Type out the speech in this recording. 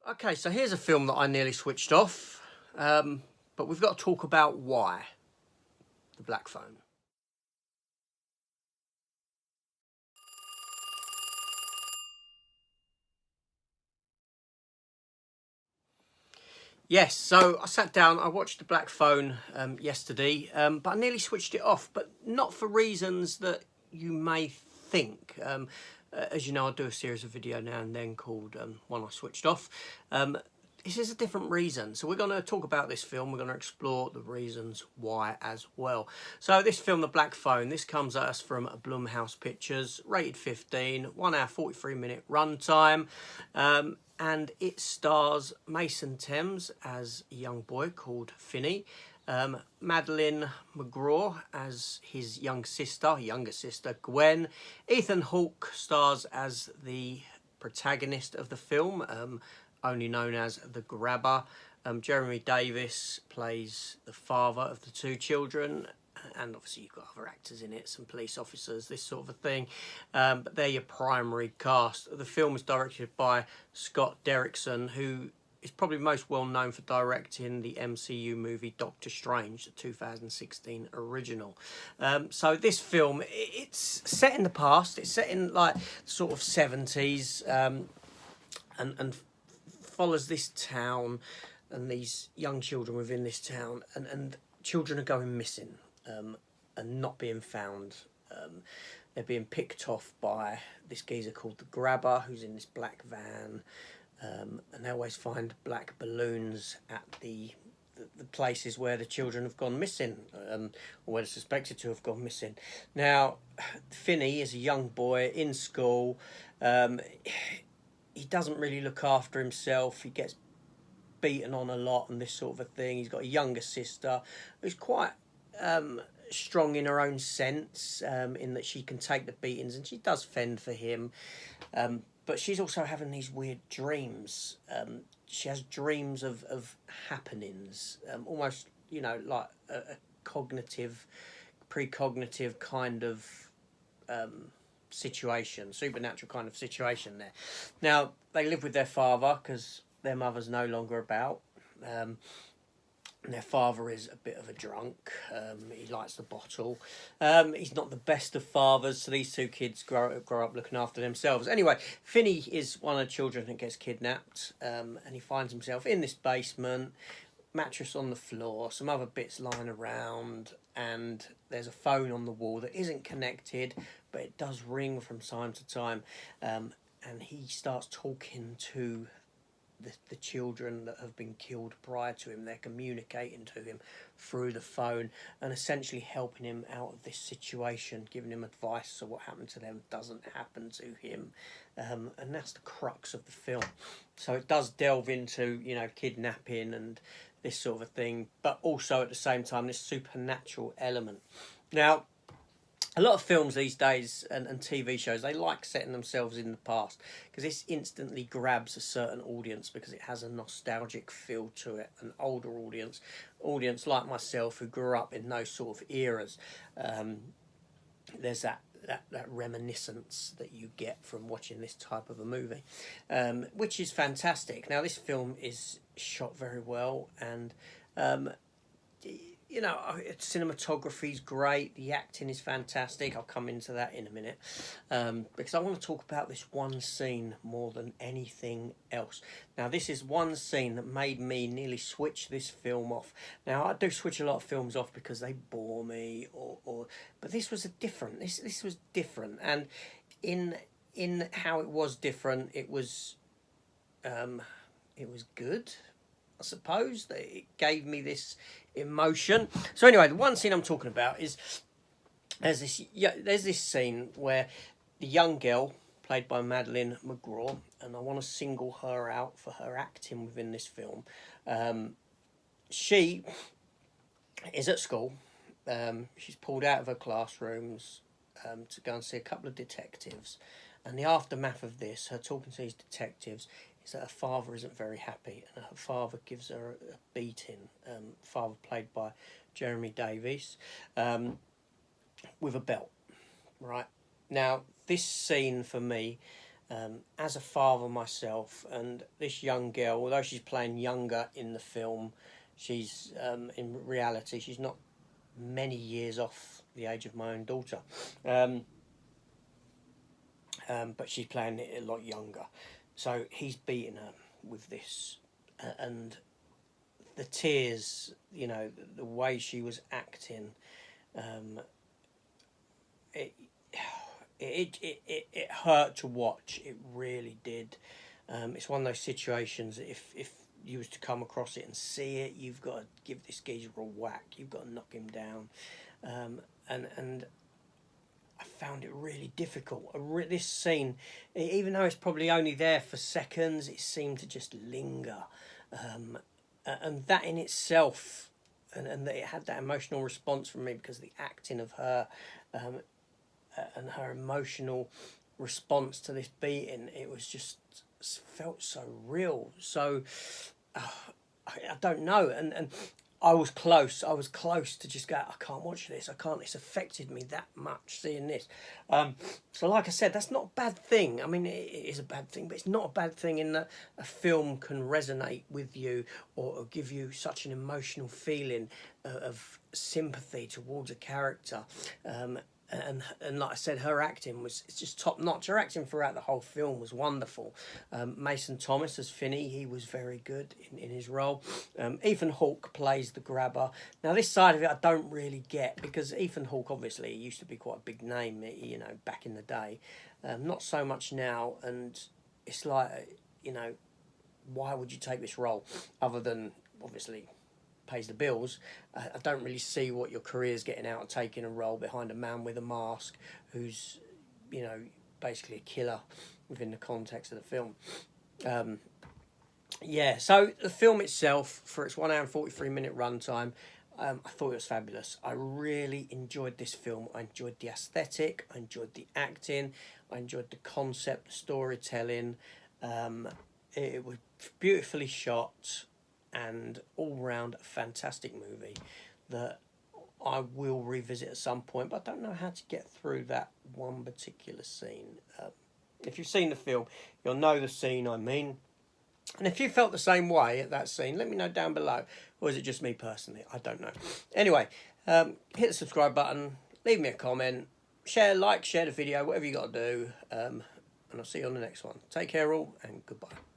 Okay, so here's a film that I nearly switched off, but we've got to talk about why. The Black Phone. Yes, so I sat down, I watched The Black Phone yesterday, but I nearly switched it off, but not for reasons that you may think. As you know, I do a series of video now and then called One I Switched Off. This is a different reason. So we're going to talk about this film. We're going to explore the reasons why as well. So this film, The Black Phone, this comes at us from Blumhouse Pictures, rated 15, 1 hour 43 minute runtime. And it stars Mason Thames as a young boy called Finney, Madeline McGraw as his younger sister Gwen. Ethan Hawke stars as the protagonist of the film, only known as the Grabber. Jeremy Davis plays the father of the two children, and obviously you've got other actors in it, some police officers, this sort of a thing, but they're your primary cast. The film is directed by Scott Derrickson, who is probably most well known for directing the MCU movie Doctor Strange, the 2016 original. So this film, it's set in the past. It's set in like sort of 70s, and follows this town and these young children within this town, and children are going missing, and not being found. They're being picked off by this geezer called the Grabber, who's in this black van, and they always find black balloons at the places where the children have gone missing, or where they're suspected to have gone missing. Now, Finney is a young boy in school. He doesn't really look after himself. He gets beaten on a lot and this sort of a thing. He's got a younger sister who's quite strong in her own sense, in that she can take the beatings and she does fend for him. But she's also having these weird dreams. She has dreams of happenings, almost, like a cognitive, precognitive kind of situation, supernatural kind of situation there. Now, they live with their father because their mother's no longer about. Their father is a bit of a drunk. He likes the bottle. He's not the best of fathers, so these two kids grow up looking after themselves. Anyway, Finney is one of the children that gets kidnapped, and he finds himself in this basement, mattress on the floor, some other bits lying around, and there's a phone on the wall that isn't connected, but it does ring from time to time, and he starts talking to the children that have been killed prior to him. They're communicating to him through the phone and essentially helping him out of this situation, giving him advice so what happened to them doesn't happen to him. And that's the crux of the film. So it does delve into, kidnapping and this sort of thing, but also at the same time this supernatural element. Now, a lot of films these days and TV shows, they like setting themselves in the past because this instantly grabs a certain audience because it has a nostalgic feel to it, an older audience like myself who grew up in those sort of eras. There's that reminiscence that you get from watching this type of a movie, which is fantastic. Now, this film is shot very well, and cinematography is great. The acting is fantastic. I'll come into that in a minute, because I want to talk about this one scene more than anything else. Now, this is one scene that made me nearly switch this film off. Now, I do switch a lot of films off because they bore me, but this was different. This was different, and in how it was different, it was good, I suppose. That it gave me this emotion. So anyway, the one scene I'm talking about is there's this scene where the young girl played by Madeline McGraw, and I want to single her out for her acting within this film. She is at school. She's pulled out of her classrooms to go and see a couple of detectives, and the aftermath of this, her talking to these detectives, is that her father isn't very happy, and her father gives her a beating. Father played by Jeremy Davies, with a belt. Right now, this scene for me as a father myself, and this young girl, although she's playing younger in the film, she's in reality she's not many years off the age of my own daughter, but she's playing it a lot younger. So he's beaten her with this, and the tears, you know, the way she was acting, it it hurt to watch. It really did. It's one of those situations that if you was to come across it and see it, you've got to give this geezer a whack. You've got to knock him down, and I found it really difficult. This scene, even though it's probably only there for seconds, it seemed to just linger, and that in itself, and that it had that emotional response from me because of the acting of her. And her emotional response to this beating, it was just felt so real. So I don't know, and I was close to just go, I can't watch this, I can't, it's affected me that much seeing this. So like I said, that's not a bad thing. I mean, it is a bad thing, but it's not a bad thing in that a film can resonate with you, or give you such an emotional feeling of sympathy towards a character. And like I said, her acting it's just top notch. Her acting throughout the whole film was wonderful. Mason Thomas as Finney, he was very good in his role. Ethan Hawke plays the grabber. Now this side of it I don't really get, because Ethan Hawke obviously used to be quite a big name, you know, back in the day. Not so much now, and it's like, you know, why would you take this role other than obviously pays the bills? I don't really see what your career's getting out of taking a role behind a man with a mask who's, you know, basically a killer within the context of the film. Yeah, so the film itself, for its 1 hour and 43 minute runtime, I thought it was fabulous. I really enjoyed this film. I enjoyed the aesthetic, I enjoyed the acting, I enjoyed the concept, the storytelling. It was beautifully shot, and all round a fantastic movie that I will revisit at some point, but I don't know how to get through that one particular scene. If you've seen the film, you'll know the scene I mean. And if you felt the same way at that scene, let me know down below. Or is it just me personally? I don't know. Anyway, hit the subscribe button, leave me a comment, share the video, whatever you got to do. And I'll see you on the next one. Take care all, and goodbye.